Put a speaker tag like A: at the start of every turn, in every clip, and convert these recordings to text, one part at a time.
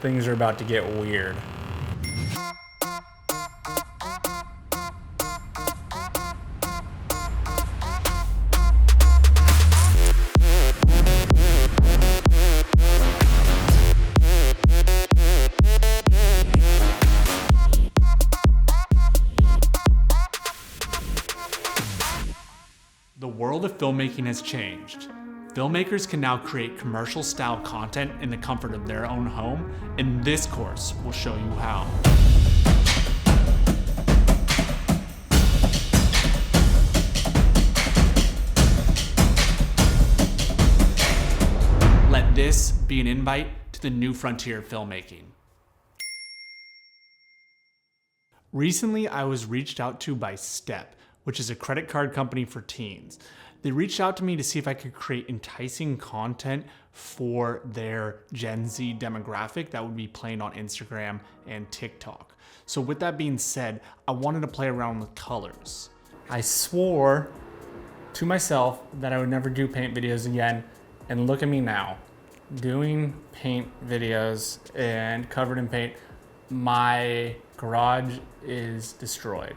A: things are about to get weird.
B: The world of filmmaking has changed. Filmmakers can now create commercial style content in the comfort of their own home, and this course will show you how. Let this be an invite to the new frontier of filmmaking. Recently, I was reached out to by Step, which is a credit card company for teens. They reached out to me to see if I could create enticing content for their Gen Z demographic that would be playing on Instagram and TikTok. So with that being said, I wanted to play around with colors.
A: I swore to myself that I would never do paint videos again, and look at me now, doing paint videos and covered in paint. My garage is destroyed.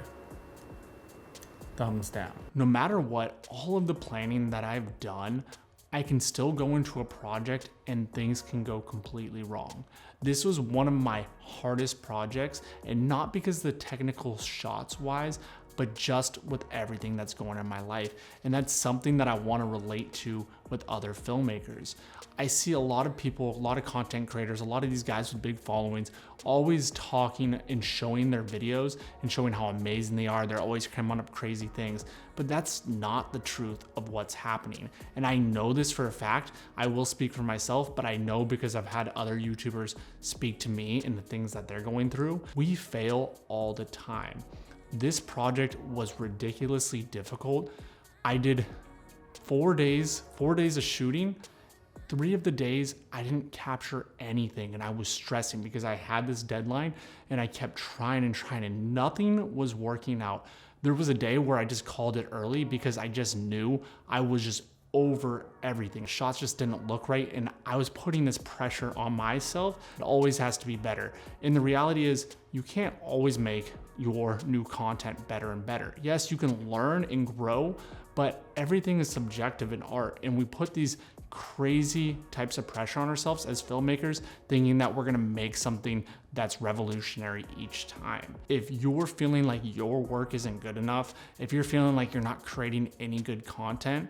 A: Thumbs down.
B: No matter what, all of the planning that I've done, I can still go into a project and things can go completely wrong. This was one of my hardest projects, and not because the technical shots wise, but just with everything that's going on in my life. And that's something that I want to relate to with other filmmakers. I see a lot of people, a lot of content creators, a lot of these guys with big followings, always talking and showing their videos and showing how amazing they are. They're always coming up crazy things, but that's not the truth of what's happening. And I know this for a fact. I will speak for myself, but I know because I've had other YouTubers speak to me and the things that they're going through. We fail all the time. This project was ridiculously difficult. I did 4 days of shooting. 3 of the days I didn't capture anything, and I was stressing because I had this deadline and I kept trying and nothing was working out. There was a day where I just called it early because I just knew I was just over everything. Shots just didn't look right, and I was putting this pressure on myself. It always has to be better. And the reality is you can't always make your new content better and better. Yes, you can learn and grow, but everything is subjective in art, and we put these crazy types of pressure on ourselves as filmmakers, thinking that we're gonna make something that's revolutionary each time. If you're feeling like your work isn't good enough, if you're feeling like you're not creating any good content,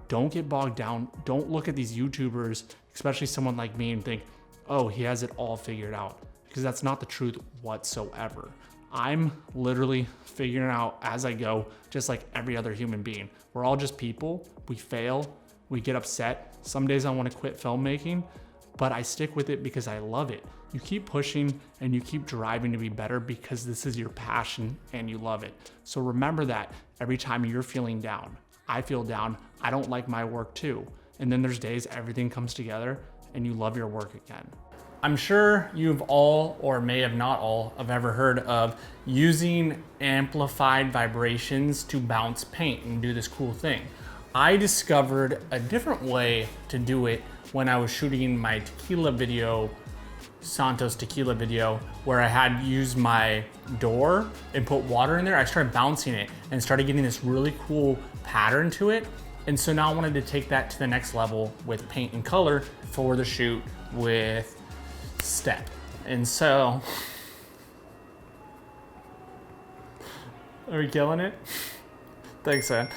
B: don't get bogged down. Don't look at these YouTubers, especially someone like me, and think, oh, he has it all figured out, because that's not the truth whatsoever. I'm literally figuring out as I go, just like every other human being. We're all just people. We fail, we get upset. Some days I want to quit filmmaking, but I stick with it because I love it. You keep pushing and you keep driving to be better because this is your passion and you love it. So remember that every time you're feeling down. I feel down, I don't like my work too. And then there's days everything comes together and you love your work again.
A: I'm sure you've all, or may have not all, have ever heard of using amplified vibrations to bounce paint and do this cool thing. I discovered a different way to do it when I was shooting my tequila video, Santos tequila video, where I had used my door and put water in there. I started bouncing it and started getting this really cool pattern to it. And so now I wanted to take that to the next level with paint and color for the shoot with Step. And so, are we killing it? Thanks, man.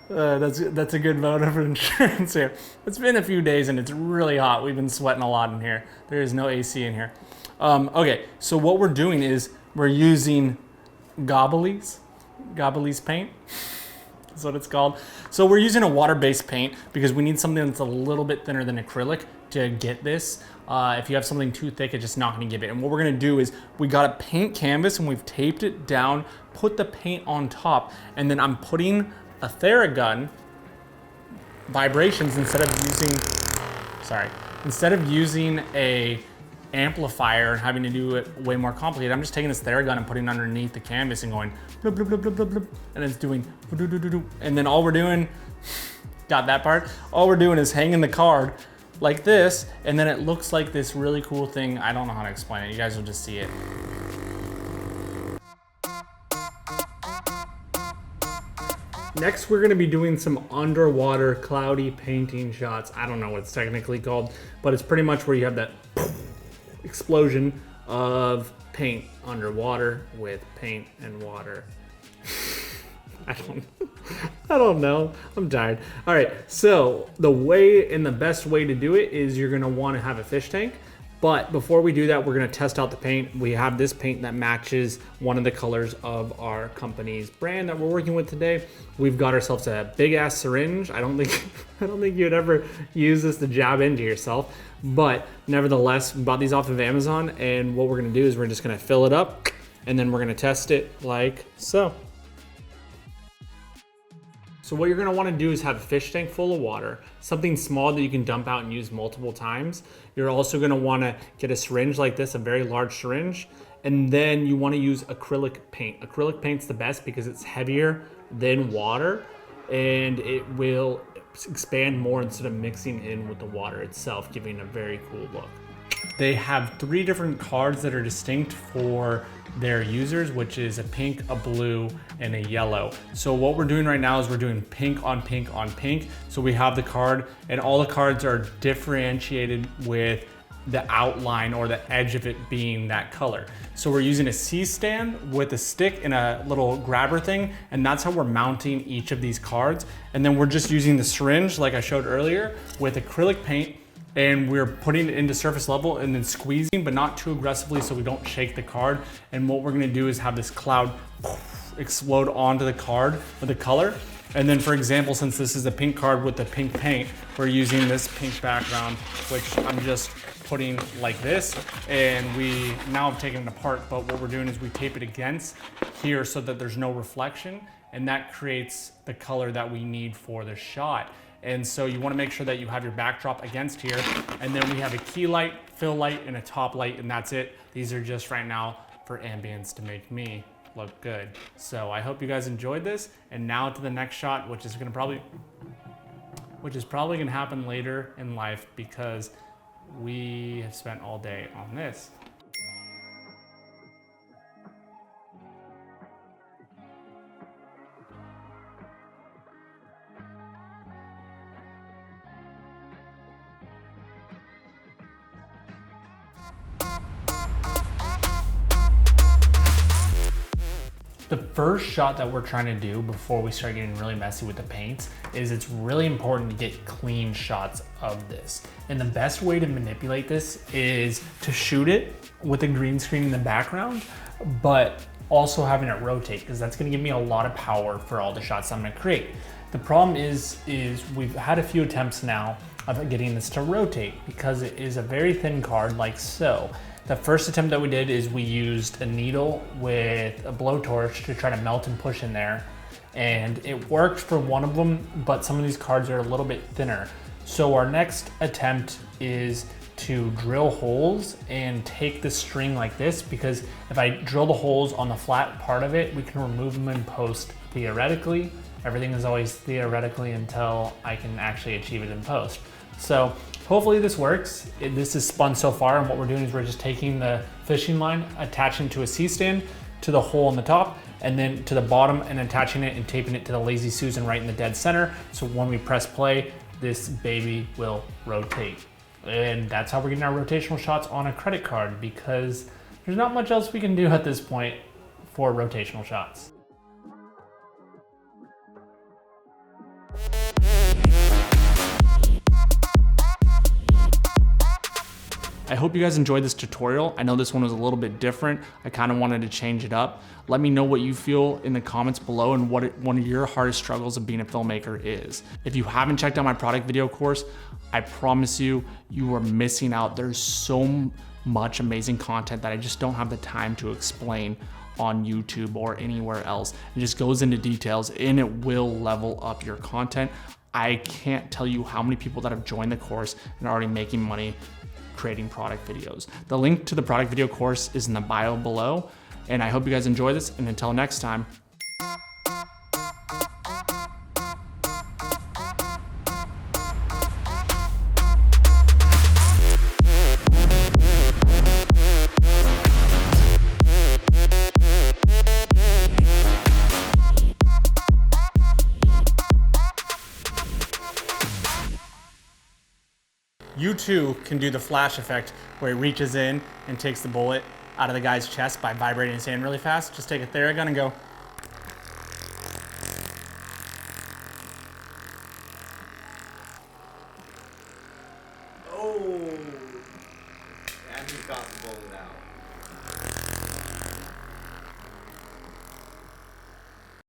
A: That's a good vote of insurance here. It's been a few days and it's really hot. We've been sweating a lot in here. There is no AC in here. Okay, so what we're doing is we're using Gobblies paint. That's what it's called. So we're using a water-based paint because we need something that's a little bit thinner than acrylic to get this. If you have something too thick, it's just not gonna give it. And what we're gonna do is we got a paint canvas and we've taped it down, put the paint on top, and then I'm putting a Theragun vibrations instead of using a amplifier and having to do it way more complicated. I'm just taking this Theragun and putting it underneath the canvas and going blub, blub, blub, blub, blub, blub, and it's doing doo, doo, doo, doo. And then all we're doing, got that part? All we're doing is hanging the card like this, and then it looks like this really cool thing. I don't know how to explain it. You guys will just see it. Next, we're gonna be doing some underwater cloudy painting shots. I don't know what it's technically called, but it's pretty much where you have that explosion of paint underwater with paint and water. I don't know. I'm tired. All right, so the way and the best way to do it is you're gonna wanna have a fish tank. But before we do that, we're gonna test out the paint. We have this paint that matches one of the colors of our company's brand that we're working with today. We've got ourselves a big ass syringe. I don't think you'd ever use this to jab into yourself, but nevertheless, we bought these off of Amazon, and what we're gonna do is we're just gonna fill it up, and then we're gonna test it like so. So what you're gonna wanna do is have a fish tank full of water, something small that you can dump out and use multiple times. You're also gonna wanna get a syringe like this, a very large syringe, and then you wanna use acrylic paint. Acrylic paint's the best because it's heavier than water, and it will expand more instead of mixing in with the water itself, giving a very cool look. They have 3 different cards that are distinct for their users, which is a pink, a blue, and a yellow. So what we're doing right now is we're doing pink on pink on pink. So we have the card, and all the cards are differentiated with the outline or the edge of it being that color. So we're using a C-stand with a stick and a little grabber thing, and that's how we're mounting each of these cards. And then we're just using the syringe, like I showed earlier, with acrylic paint, and we're putting it into surface level and then squeezing, but not too aggressively so we don't shake the card. And what we're gonna do is have this cloud explode onto the card with the color. And then for example, since this is a pink card with the pink paint, we're using this pink background, which I'm just putting like this. And we now have taken it apart, but what we're doing is we tape it against here so that there's no reflection, and that creates the color that we need for the shot. And so you wanna make sure that you have your backdrop against here, and then we have a key light, fill light, and a top light, and that's it. These are just right now for ambience to make me look good. So I hope you guys enjoyed this, and now to the next shot, which is probably gonna happen later in life because we have spent all day on this. The first shot that we're trying to do before we start getting really messy with the paints is it's really important to get clean shots of this. And the best way to manipulate this is to shoot it with a green screen in the background, but also having it rotate, because that's gonna give me a lot of power for all the shots I'm gonna create. The problem is we've had a few attempts now of getting this to rotate because it is a very thin card like so. The first attempt that we did is we used a needle with a blowtorch to try to melt and push in there. And it worked for one of them, but some of these cards are a little bit thinner. So our next attempt is to drill holes and take the string like this, because if I drill the holes on the flat part of it, we can remove them in post theoretically. Everything is always theoretically until I can actually achieve it in post. So hopefully this works. This is spun so far, and what we're doing is we're just taking the fishing line, attaching to a C-stand, to the hole in the top, and then to the bottom, and attaching it and taping it to the Lazy Susan right in the dead center. So when we press play, this baby will rotate. And that's how we're getting our rotational shots on a credit card, because there's not much else we can do at this point for rotational shots. I hope you guys enjoyed this tutorial. I know this one was a little bit different. I kind of wanted to change it up. Let me know what you feel in the comments below and what one of your hardest struggles of being a filmmaker is. If you haven't checked out my product video course, I promise you, you are missing out. There's so much amazing content that I just don't have the time to explain on YouTube or anywhere else. It just goes into details, and it will level up your content. I can't tell you how many people that have joined the course and are already making money creating product videos. The link to the product video course is in the bio below, and I hope you guys enjoy this, and until next time, You too can do the flash effect where he reaches in and takes the bullet out of the guy's chest by vibrating his hand really fast. Just take a Theragun and go.
C: Oh! And he got the bullet out.